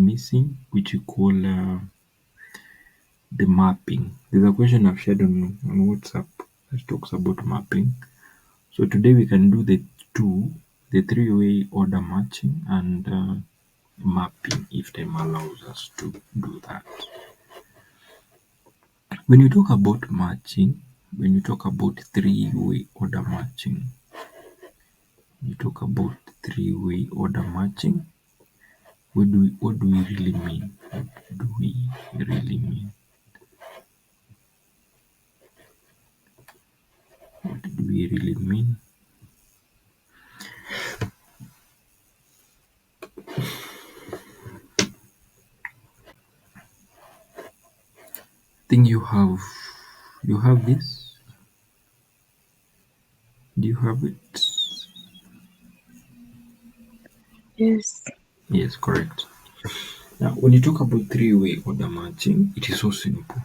missing, which we call the mapping. There's a question I've shared on WhatsApp that talks about mapping. So today we can do the three-way order matching and mapping if time allows us to do that. When you talk about matching, when you talk about three-way order matching, you talk about three-way order matching, what do we really mean? What do we really mean? What do we really mean? I think you have this. Do you have it? Yes. Yes, correct. Now, when you talk about three-way order matching, it is so simple.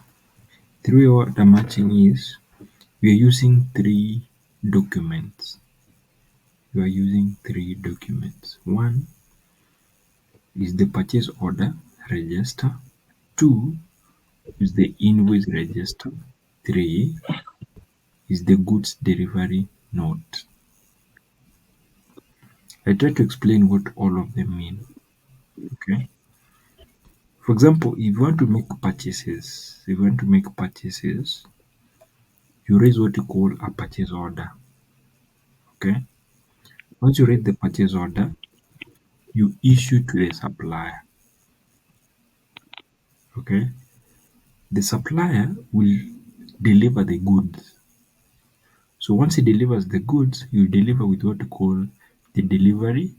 Three-way order matching is we are using three documents. We are using three documents. One is the purchase order register. Two is the invoice register. Three is the goods delivery note. I try to explain what all of them mean. Okay. For example, if you want to make purchases, you raise what you call a purchase order. Okay. Once you raise the purchase order, you issue to the supplier. Okay. The supplier will deliver the goods. So once he delivers the goods, you deliver with what you call the delivery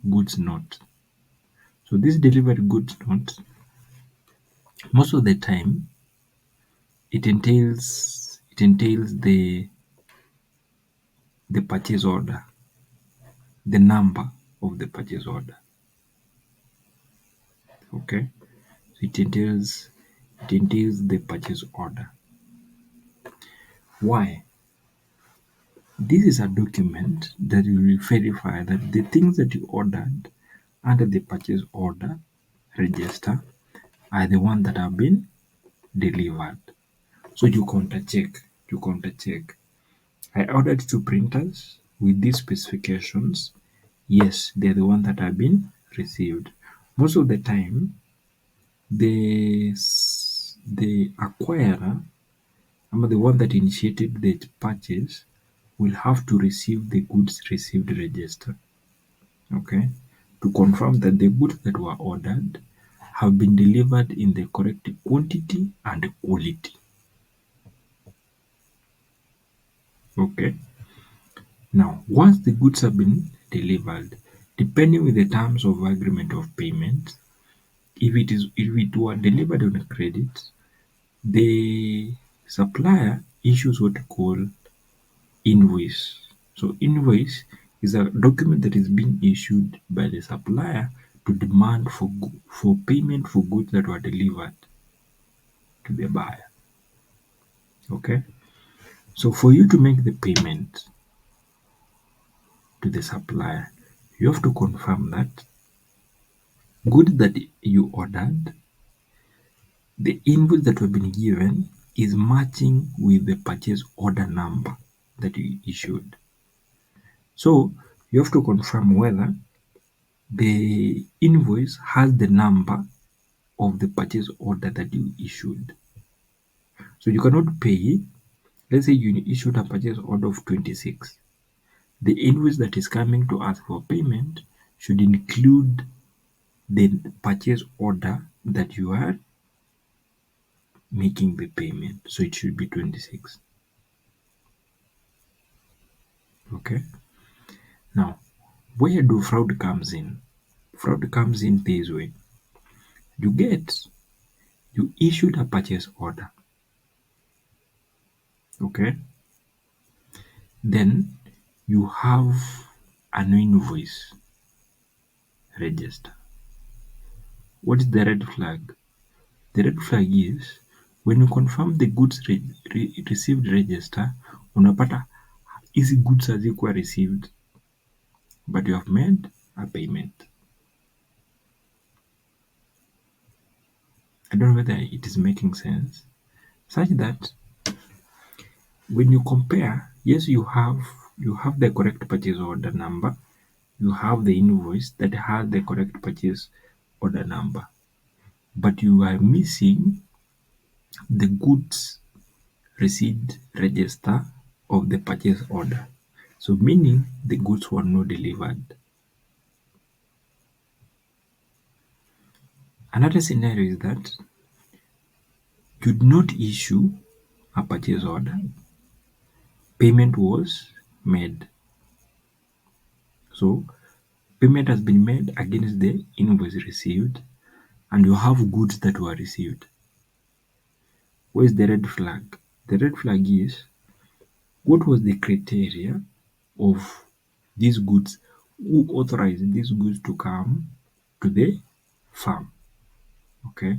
goods note. So this delivery goods note, most of the time, it entails the purchase order, the number of the purchase order. Okay, so it entails the purchase order. Why? This is a document that will verify that the things that you ordered under the purchase order register are the ones that have been delivered. So you counter check. You counter check. I ordered two printers with these specifications. Yes, they're the ones that have been received. Most of the time, the acquirer, or the one that initiated the purchase, will have to receive the goods received register. Okay, to confirm that the goods that were ordered have been delivered in the correct quantity and quality. Okay. Now, once the goods have been delivered, depending with the terms of agreement of payment, if it were delivered on a credit, the supplier issues what we call invoice. So invoice is a document that is being issued by the supplier to demand for payment for goods that were delivered to the buyer. Okay. So for you to make the payment to the supplier, you have to confirm that goods that you ordered, the invoice that have been given is matching with the purchase order number that you issued. So you have to confirm whether the invoice has the number of the purchase order that you issued. So you cannot pay, let's say you issued a purchase order of 26. The invoice that is coming to ask for payment should include the purchase order that you are making the payment. So it should be 26. Okay. Now, where do fraud comes in? Fraud comes in this way. You get, you issued a purchase order. Okay. Then you have an invoice register. What is the red flag? The red flag is when you confirm the goods received register, unapata hizi goods hazikuwa received but you have made a payment. don't know whether it is making sense, such that when you compare, yes, you have the correct purchase order number, you have the invoice that has the correct purchase order number, but you are missing the goods receipt register of the purchase order. So meaning the goods were not delivered. Another scenario is that you did not issue a purchase order. Payment was made. So payment has been made against the invoice received, and you have goods that were received. Where is the red flag? The red flag is, what was the criteria of these goods? Who authorized these goods to come to the farm? Okay,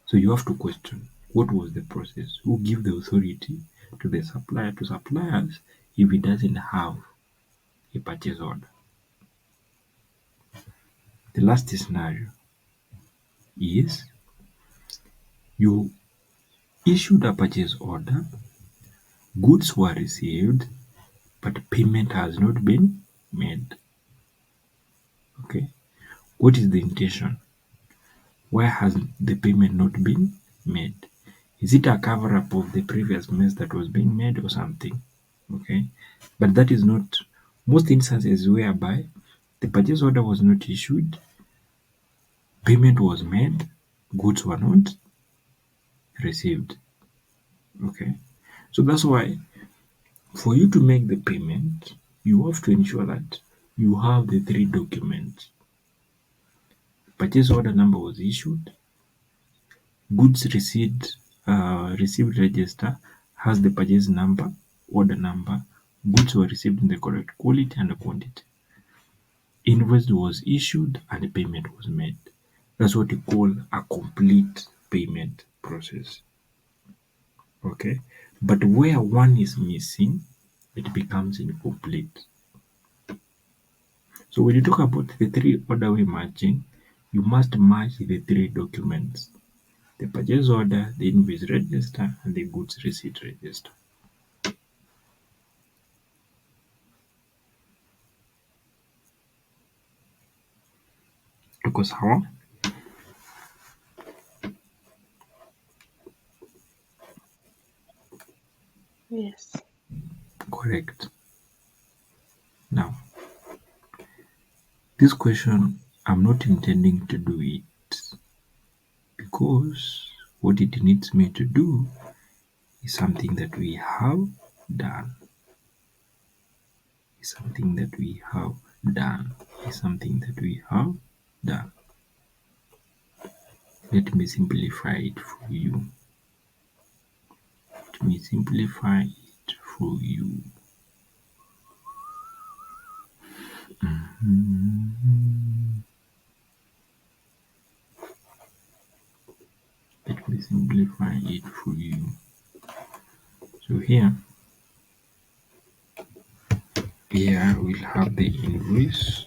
so you have to question, what was the process? Who gave the authority to the supplier to supply us if it doesn't have a purchase order? The last scenario is, you issued a purchase order, goods were received, but payment has not been made. Okay, what is the intention? Why has the payment not been made? Is it a cover up of the previous mess that was being made or something? Okay, but that is not most instances whereby the purchase order was not issued, payment was made, goods were not received. Okay, so that's why for you to make the payment, you have to ensure that you have the three documents. Purchase order number was issued, goods received register has the purchase number, order number, goods were received in the correct quality and quantity. Invoice was issued and payment was made. That's what we call a complete payment process. Okay, but where one is missing, it becomes incomplete. So when you talk about the three order way matching, you must match the three documents: the purchase order, the invoice register, and the goods receipt register. Tuko sawa? Yes. Correct. Now, this question, I'm not intending to do it because what it needs me to do is something that we have done. Is something that we have done. Is something that we have done. Let me simplify it for you. Let me simplify it for you. Let me simplify it for you. So here we'll have the invoice.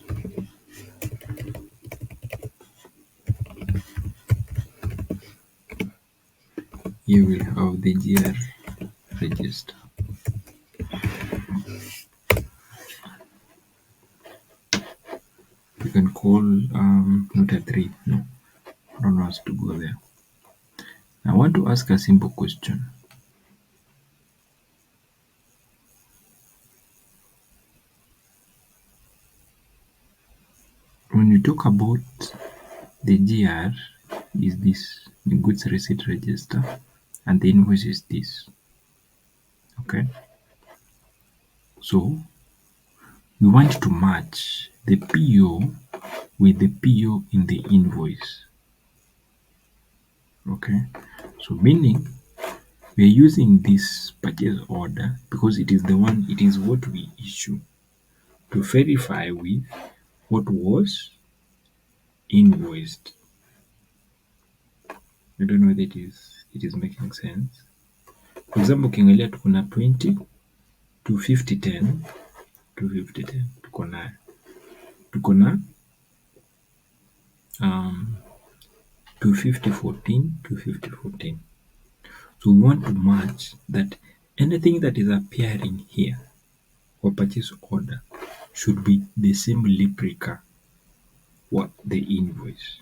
Here we'll have the GR register. You can call not a 3. No, I don't want us to go there. I want to ask a simple question. When you talk about the GR is this, the goods receipt register, and the invoice is this. Okay, so we want to match the PO with the PO in the invoice. Okay, so meaning we are using this purchase order because it is what we issue to verify with what was invoiced. I don't know whether it is making sense. For example, ukiangalia tuko na 20 to 50 10 to 50 10 tuko na 25014. So we want to match that anything that is appearing here for purchase order should be the same replica for the invoice.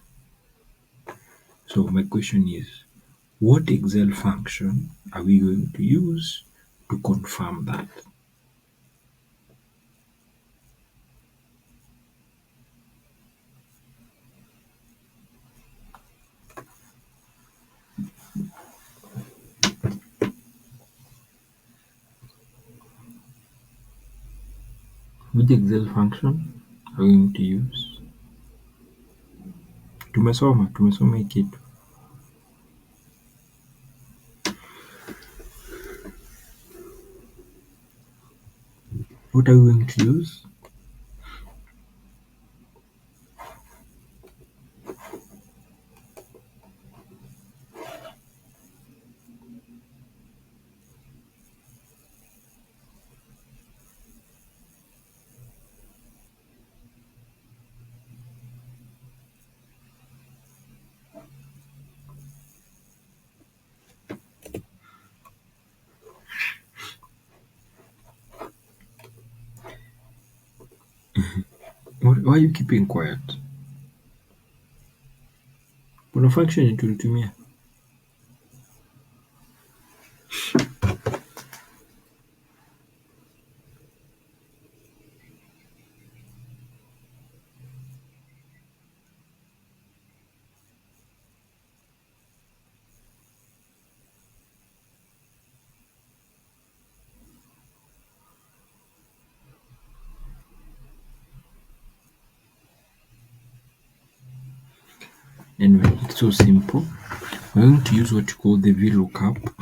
So my question is, what Excel function are we going to use to confirm that? Which Excel function are we going to use? Tumesoma hii kitu. What are we going to use? Why are you keeping quiet? Kuna function tulitumia. Anyway, it's so simple. We're going to use what you call the VLOOKUP.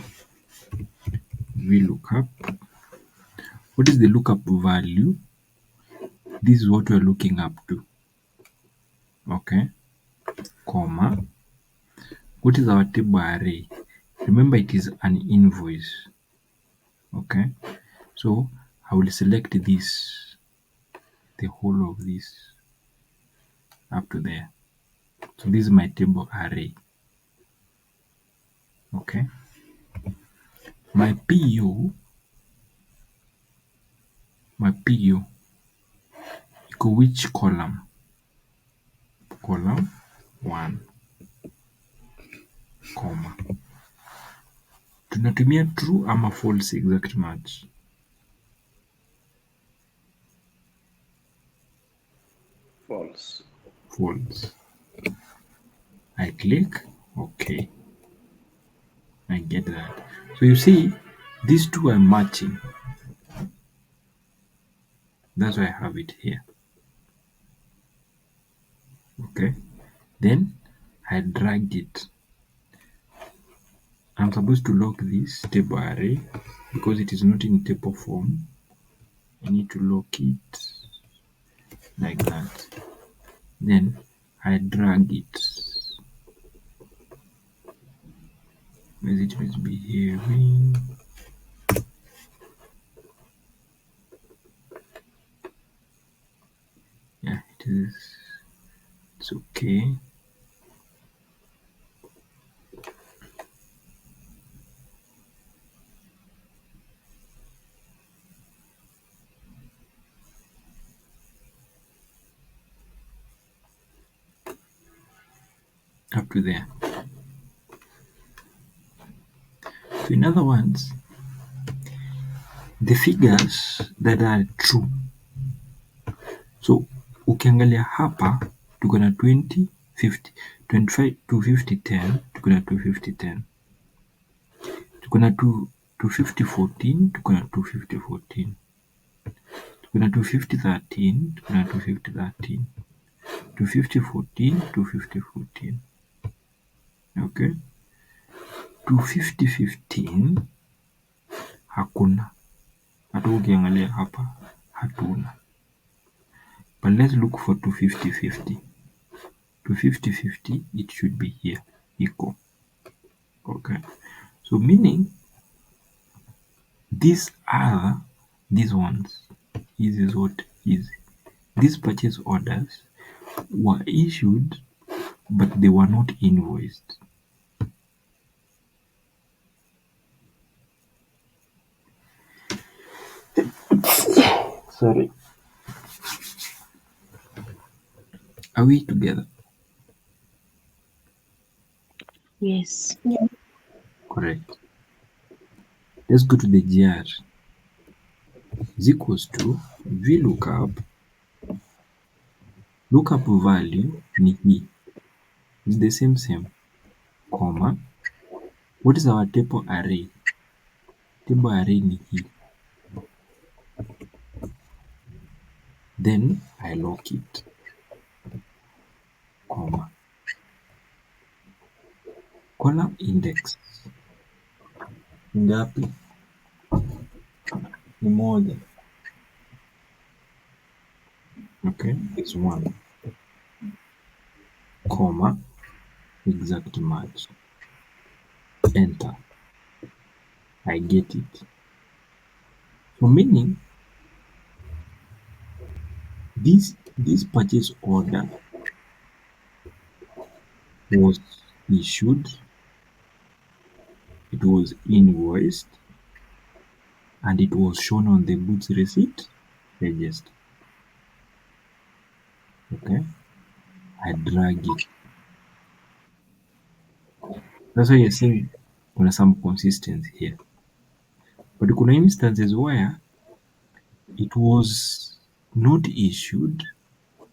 What is the lookup value? This is what we're looking up to. Okay, comma. What is our table array? Remember, it is an invoice. Okay, so I will select this, the whole of this up to there. So this is my table array. Okay, my PO equal which column? Column 1, comma. Tunatumia true ama false exact match? False. False. I click OK. I get that. So you see, these two are matching. That's why I have it here. Okay. Then I drag it. I'm supposed to lock this table array because it is not in table form. I need to lock it like that. Then I drag it as it is behaving. Yeah, it is. It's okay. Up to there. So in other words, the figures that are true. So ukiangalia hapa tuko na 20, 50, 25, 250, 10, tuko na 250, 10. Tuko na 250, 14, tuko na 250, 14. Tuko na 250, 13, tuko na 250, 13. 250, 14, 250, 14. Okay. 250, 15 hakuna. Hata ukiangalia hapa hatuna. But let's look for 250, 50. 250, 50, it should be here, equal. Okay. So meaning these ones, this is what is. These purchase orders were issued but they were not invoiced. Sorry. Are we together? Yes. Correct. Let's go to the GR. Is equals to VLOOKUP. Lookup value ni hii. It's the same, comma. What is our table array? Table array ni hii. Then I lock it, comma. Column index ngapi? Ni moja. Okay, it's 1, comma, exact match. Enter. I get it. So meaning this purchase order was issued, it was invoiced, and it was shown on the goods receipt register. Okay, I drag it. That's why you're seeing kuna some consistency here. But kuna instances where it was not issued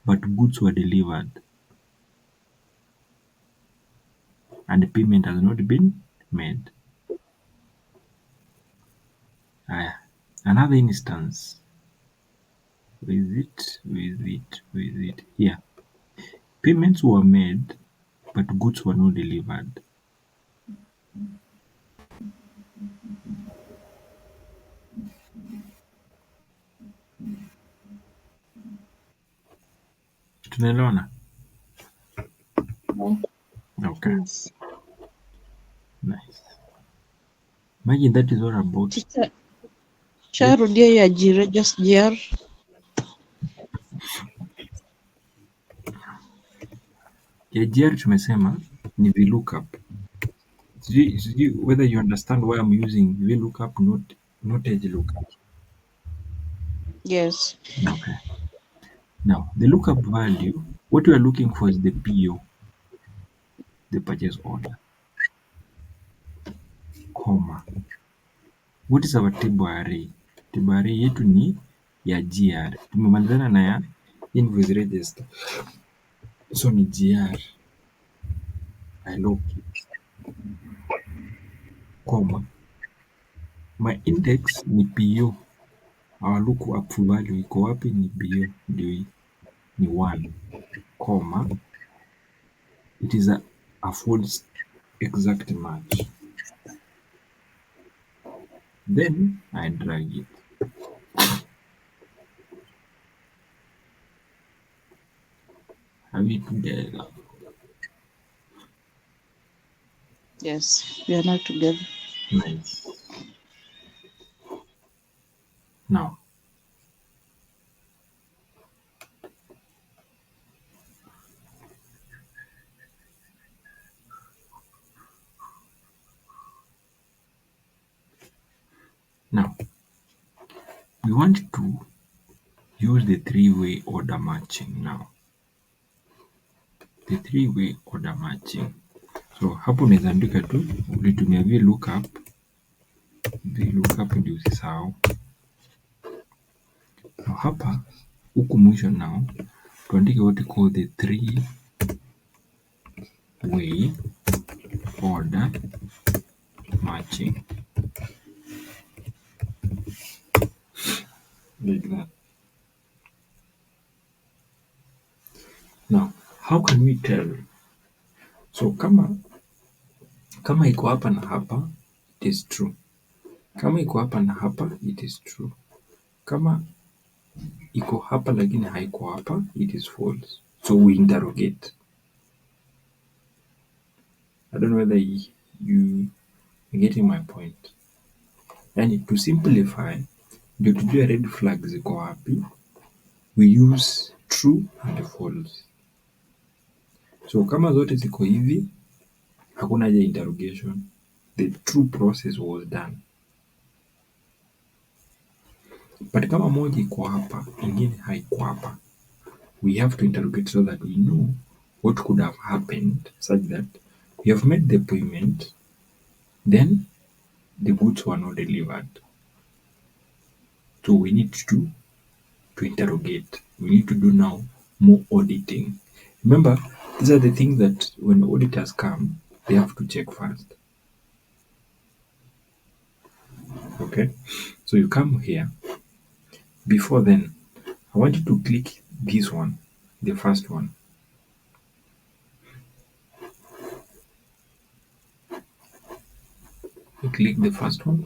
but goods were delivered and the payment has not been made. Another instance. Where is it? Here. Payments were made but goods were not delivered. Tunaelewana? Okay, Yes. nice. Imagine that is all about. Teacher, sharudia ya jira just JR. Ya GR tumesema ni VLOOKUP. Sijui whether you understand why I'm using VLOOKUP, not edge lookup. Yes. Okay. Now, the lookup value, what we are looking for is the PO, the purchase order, comma. What is our table array? Table array yetu ni ya GR. Tumemalizana na ya invoice register. So ni GR. I lock it, comma. My index ni PO. Our lookup value iko wapi? Ni PO, ndio hii. Ni 1, comma. It is a false exact match. Then I drag it. Are we together? Yes. We are now together. Nice. Now, we want to use the three-way order matching now. The three-way order matching. So hapo unaweza andika tu ulitumia VLOOKUP. VLOOKUP ndio usisahau. Now hapa huku mwisho now tuandike what we call the three-way order matching. Like that. Now, how can we tell? So kama iko hapa na hapa, it is true. Kama iko hapa na hapa, it is true. Kama iko hapa lakini haiko hapa, it is false. So we interrogate. I don't know whether you getting my point. Yani to simplify, ndio tujue red flag ziko wapi, we use true and false. So kama zote ziko hivi, hakuna haja interrogation. The true process was done. But kama moja iko hapa, ingine haiko hapa, we have to interrogate so that we know what could have happened such that we have made the payment, then the goods were not delivered. So we need to interrogate. We need to do now more auditing. Remember, these are the things that when auditors come, they have to check first. Okay, so you come here. Before then, I want you to click this one, the first one. You click the first one.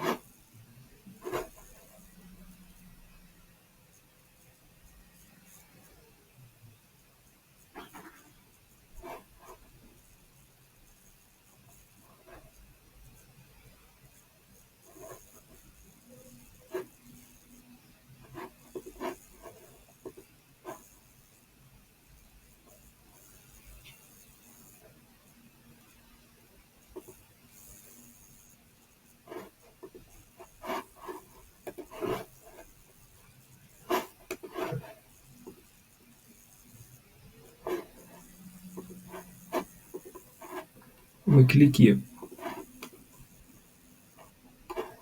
We click here.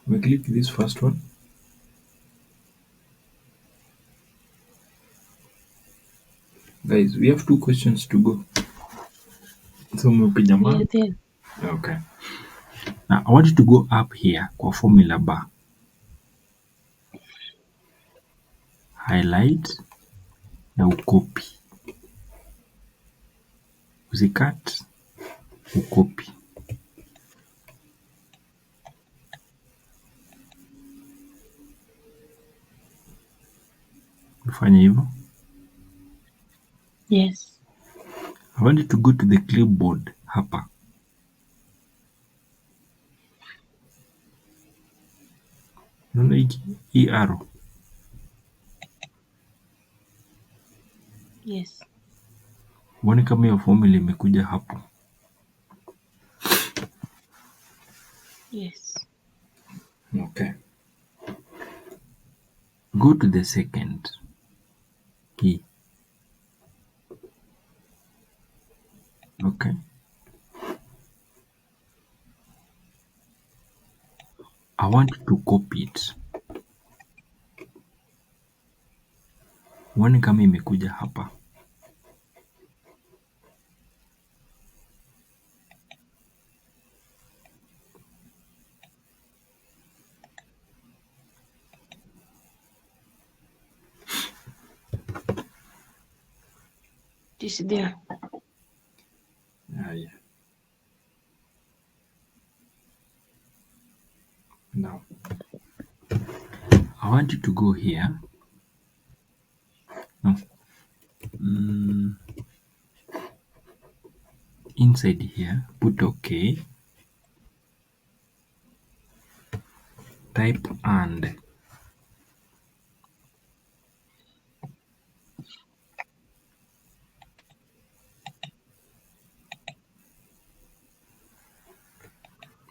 We click this first one. Guys, we have 2 questions to go. So umepiga We are mark. there. Okay. Now I want you to go up here kwa formula bar. Highlight na ucopy. Usicut, ucopy. Ufanye hivyo. Yes. I want you to go to the clipboard hapa. Unaona hii arrow? Yes. Uone kama hiyo formula imekuja hapo. Yes. Okay. Go to the second key. Okay. I want you to copy it. Uone kama imekuja hapa. It is there. Haya. Now, I want you to go here. No. Inside here, put OK. Type and.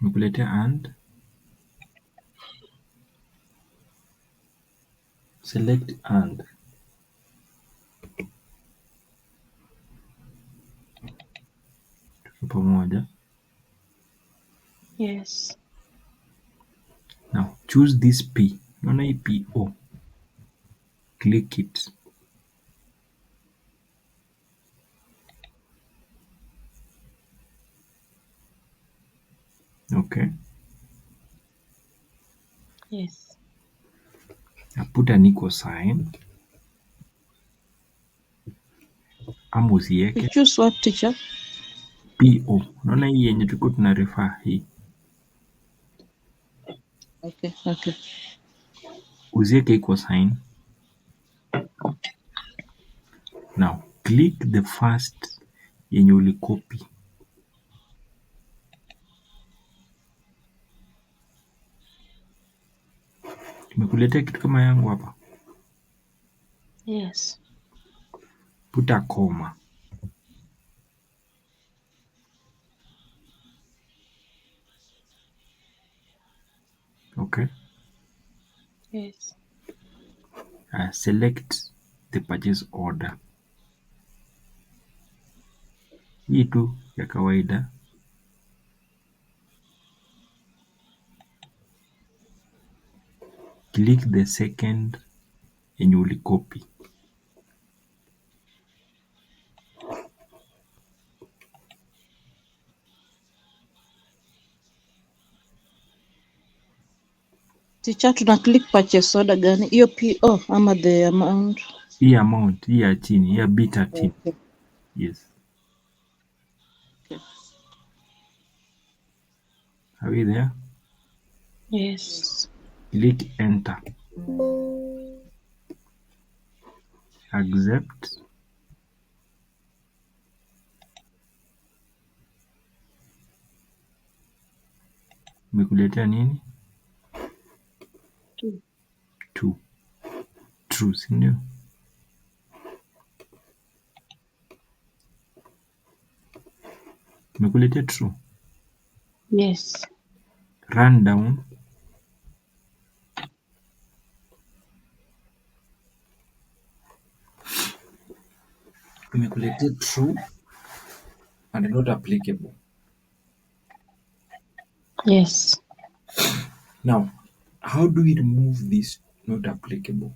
Nimekuletea and. Select and. Tuko pamoja. Yes. Now choose this P. Unaona hii PO. Click it. Okay. Yes. Now put an equal sign. Ama We usiweke choose what, teacher? PO. Unaona hii yenye tulikuwa tuna refer hii. Okay. Okay. Usiweke equal sign. Now click the first yenye ulicopy. Imekuletea kitu kama yangu hapa. Yes. Put a comma. Okay. Yes. Select the purchase order. Hii tu ya kawaida. Click the second yenye ulikopi. Teacher, tuna click purchase order gani? Hiyo PO ama the amount? Hii amount, hii ya chini, hii ya B13. Okay. Yes. Okay. Are we there? Yes. Click enter. Accept. Imekuletea nini? Two. 2. True, si ndio? Imekuletea true. Yes. Run down. Imekuletea true and not applicable. Yes. Now, how do we remove this not applicable?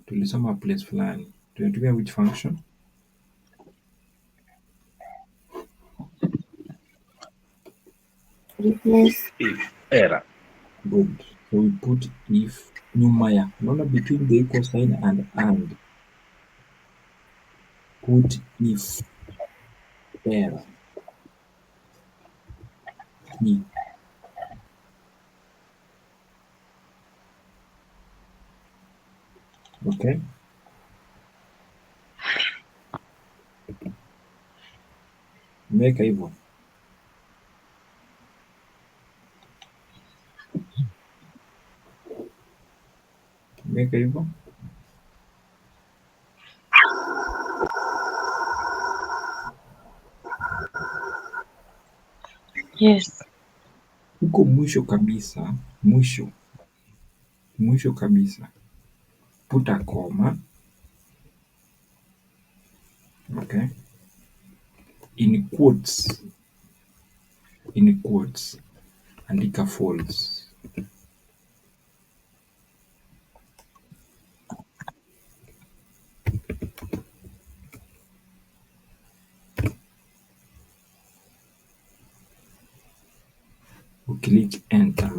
Tulisoma place fulani. Tunatumia which function? Replace. If error. Good. So we put if nyuma ya. Unaona between the equal sign and. Put if error. Key. Okay? Meweka hivyo. Meweka hivyo. Yes. Huko mwisho kabisa, mwisho kabisa, put a comma. Okay? In quotes, andika false. Click enter.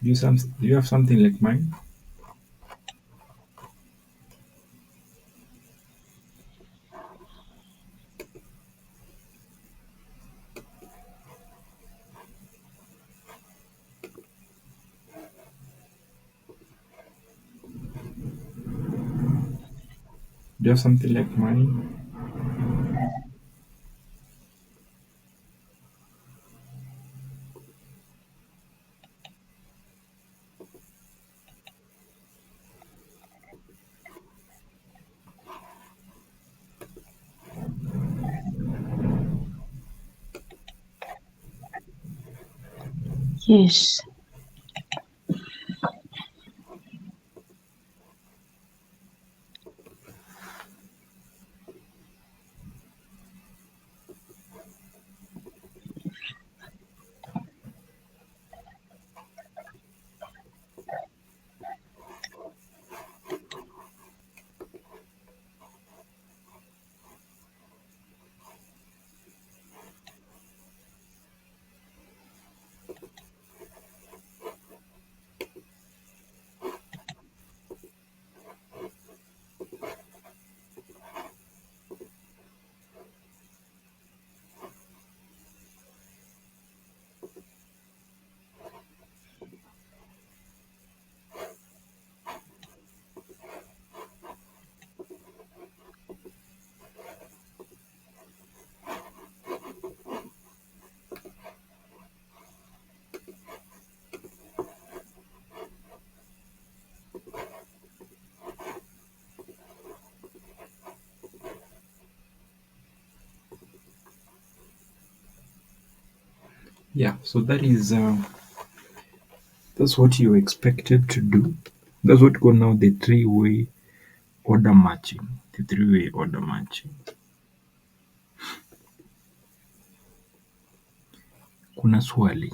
Do you have something like mine? Do you have something like mine? Yes. Yeah, so that's what you're expected to do. That's what called now the three-way order matching. The three-way order matching. Kuna swali.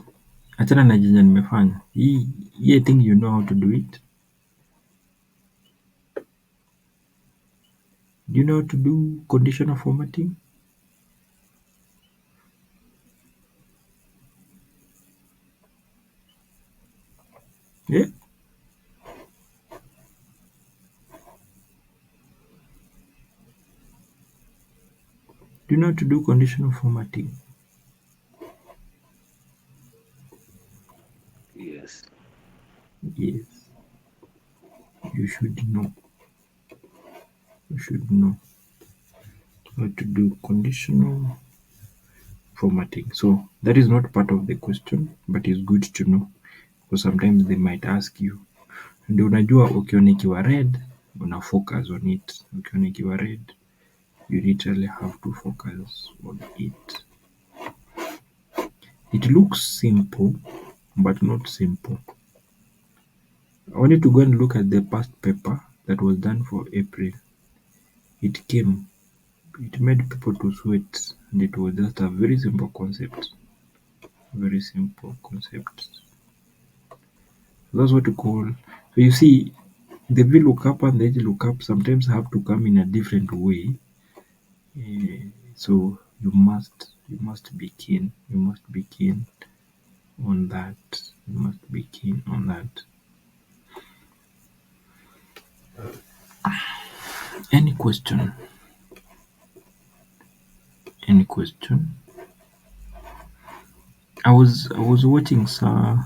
Achana na jenye nimefanya. Hii I think you know how to do it. Do you know how to do conditional formatting? Yeah? Do you know how to do conditional formatting? Yes. Yes. You should know. You should know how to do conditional formatting. So that is not part of the question, but it's good to know because sometimes they might ask you. Ndio unajua ukiona ikiwa red una focus on it. Ukiona ikiwa red you literally have to focus on it. It looks simple but not simple. I want you to go and look at the past paper that was done for April. It made people to sweat and it was just a very simple concept. Very simple concept. That's what you call. So you see, the VLOOKUP and the HLOOKUP sometimes have to come in a different way. So you must be keen. You must be keen on that. You must be keen on that. Any question? Any question? I was watching I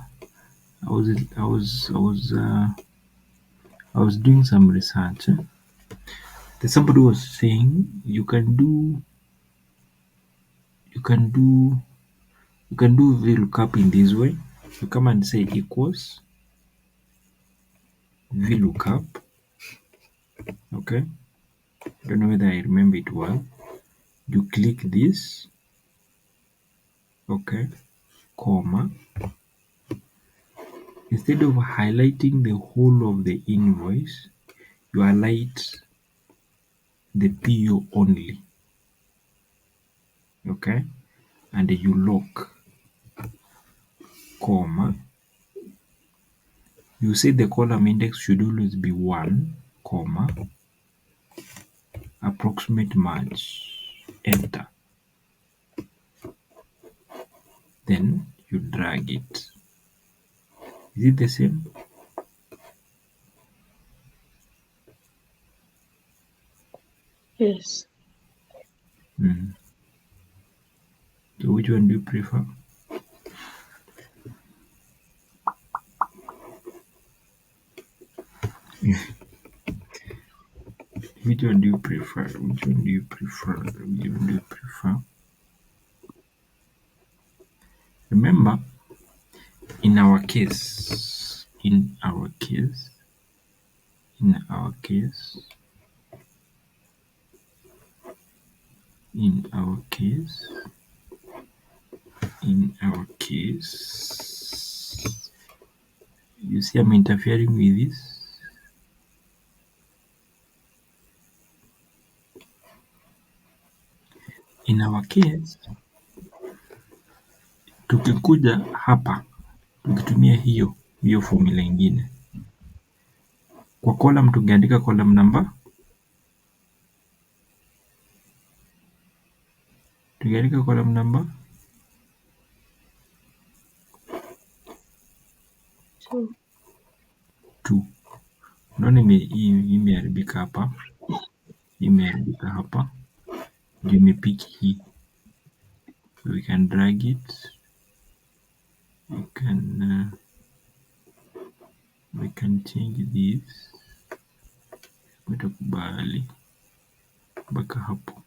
was doing some research. Somebody was saying you can do VLOOKUP in this way. You come and say equals VLOOKUP. Okay. Don't know whether I remember it well. You click this. Okay. Comma. Instead of highlighting the whole of the invoice, you highlight the PO only. Okay. And you lock. Comma. You say the column index should always be 1, comma, approximate match, enter. Then you drag it. Is it the same? Yes. So which one do you prefer? Which one do you prefer? Which one do you prefer? Which one do you prefer? Remember, in our case, in our case, in our case, in our case, in our case, you see I'm interfering with this. In our case, tukikuja hapa, tukitumia hiyo formula ingine. Kwa column tungeandika column number. Tungeandika column number 2. Unaona hii imeharibika hapa. Imeharibika hapa. Ndio imepick hii. So we can drag it. We can change this. Utakubali mpaka hapo.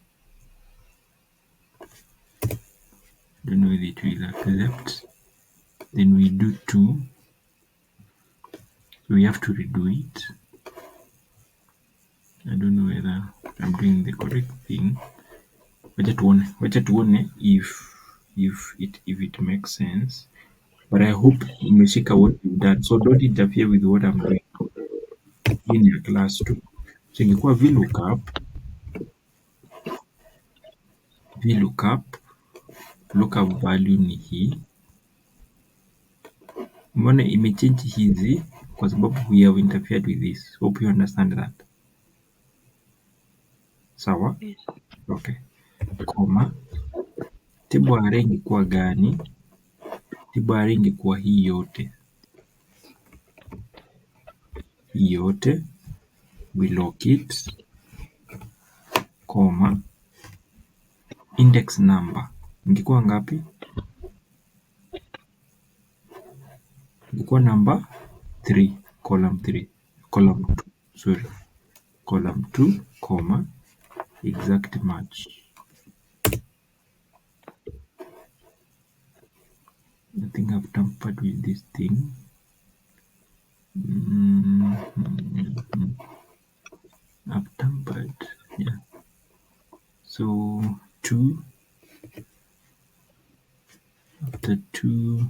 Don't know whether it will accept. Then we do 2. We have to redo it. I don't know whether I'm doing the correct thing. Wacha tuone if if it makes sense. But I hope umeshika what you've done, so don't interfere with what I'm doing in your class too. So ingekuwa VLOOKUP lookup value ni hii. Umeona imechange hizi kwa sababu we have interfered with this. Hope you understand that. Sawa? Yes. Okay. Koma. Table array ingekuwa gani? Table array ingekuwa hii yote. Hii yote. We lock it. Koma. Index number. Ingekuwa ngapi? Ingekuwa number 3. Column 3. Column 2. Sorry. Column 2, comma, exact match. I think I've tampered with this thing. I've tampered, yeah. So 2, after 2,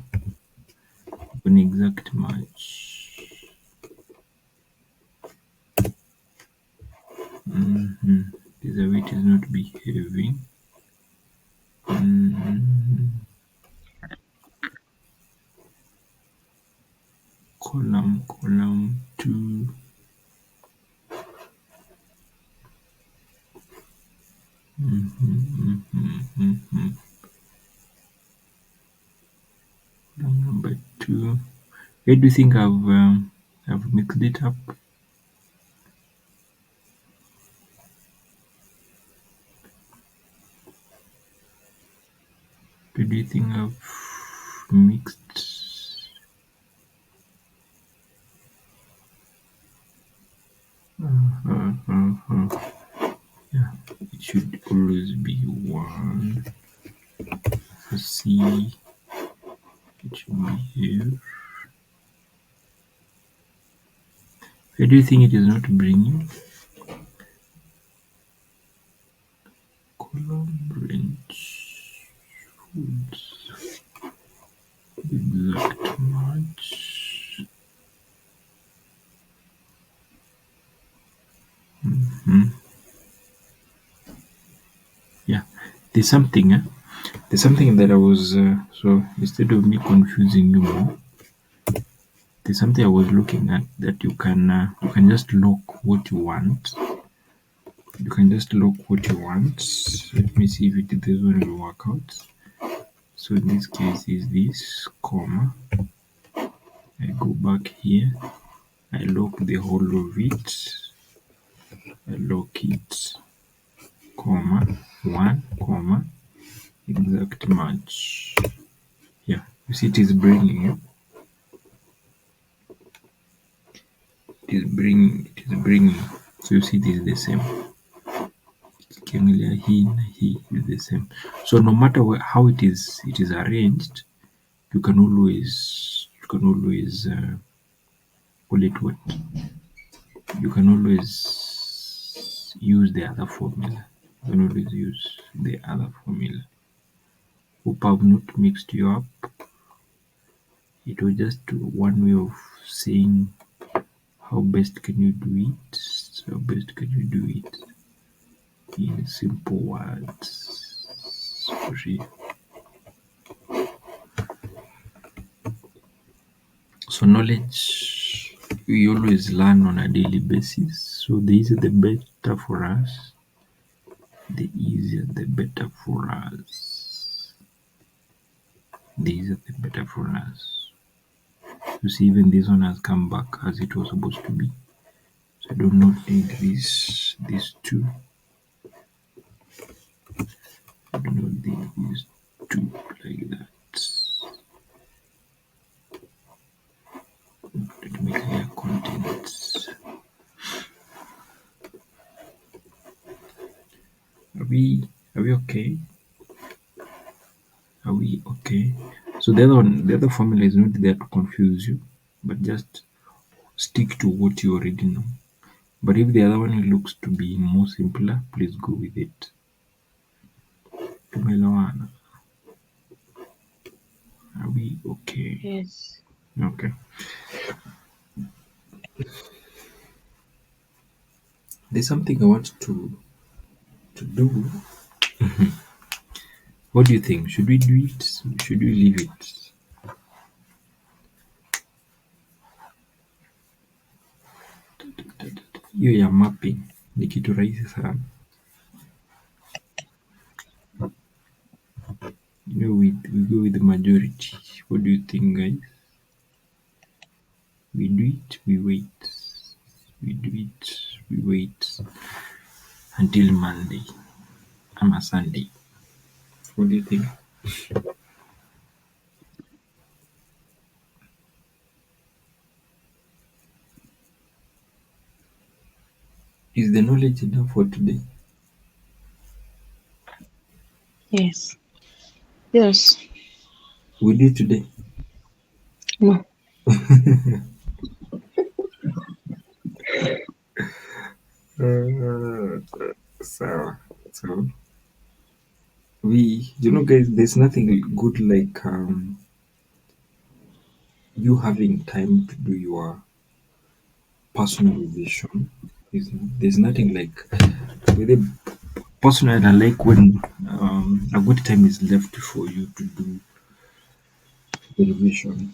an exact match. The weight is not behaving. Column 2. Number 2. Where do you think I've mixed it up? Where do you think I've mixed? Yeah, it should always be 1. For C, it should be here. Where do you think it is not bringing? Column branch foods exact match. Yeah, there's something. There's something that I was so instead of me confusing you more, there's something I was looking at that you can just lock what you want. You can just lock what you want. Let me see if this one will work out. So in this case is this comma. I go back here. I lock the whole of it. I lock it. Comma 1 comma exact match. Yeah, you see it is bringing. It is bringing. So you see this is the same. Ukiangalia hii na hii is the same. So no matter how it is arranged, you can always call it what? You can always use the other formula. You can always use the other formula. Hope I've not mixed you up. It was just one way of saying how best can you do it. How best can you do it in simple words. Sorry. So knowledge we always learn on a daily basis. So the easier the better for us. The easier the better for us. The easier the better for us. You see, even this one has come back as it was supposed to be. So I do not need these two. I do not need these two like that. Let me clear contents. Are we okay? Are we okay? So the other formula is not there to confuse you, but just stick to what you already know. But if the other one looks to be more simpler, please go with it. Tumeelewana? Are we okay? Yes. Okay. There's something I want to do. What do you think? Should we do it? Should we leave it? Hiyo ya mapping ni kitu rahisi sana. We go with the majority. What do you think, guys? We do it, we wait. We do it, we wait until Monday. I'm a Sunday. What do you think? Is the knowledge enough for today? Yes. Yes. We do it today. No. So, so guys, there's nothing good like you having time to do your personal revision. There's nothing like with it. Personally, I like when a good time is left for you to do the revision.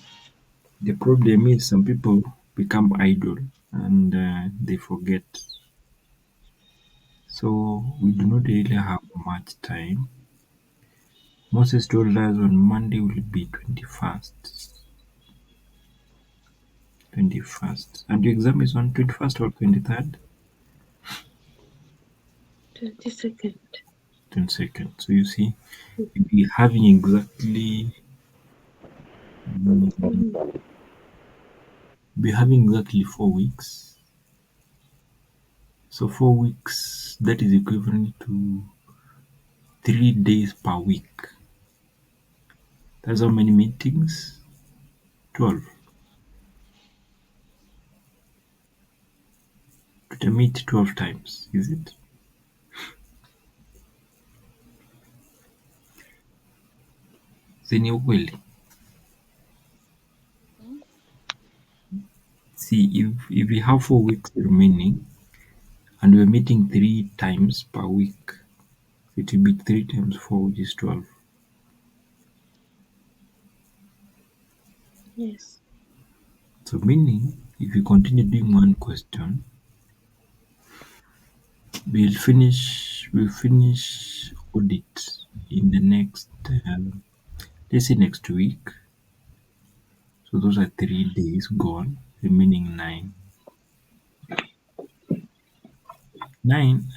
The problem is some people become idle and they forget. So we do not really have much time. Moses told us on Monday will be 21st. 21st. And your exam is on 21st or 23rd? 22nd. 22nd. So you see, you'll be having exactly mm, be having exactly 4 weeks. So 4 weeks that is equivalent to 3 days per week. That's how many meetings? 12. To meet 12 times, is it? Then ukweli. See, if we have 4 weeks remaining and we're meeting 3 times per week, it will be 3 times 4, which is 12. Yes. So meaning, if you continue doing one question, we'll finish audit in the next, let's say next week. So those are 3 days gone, remaining 9. 9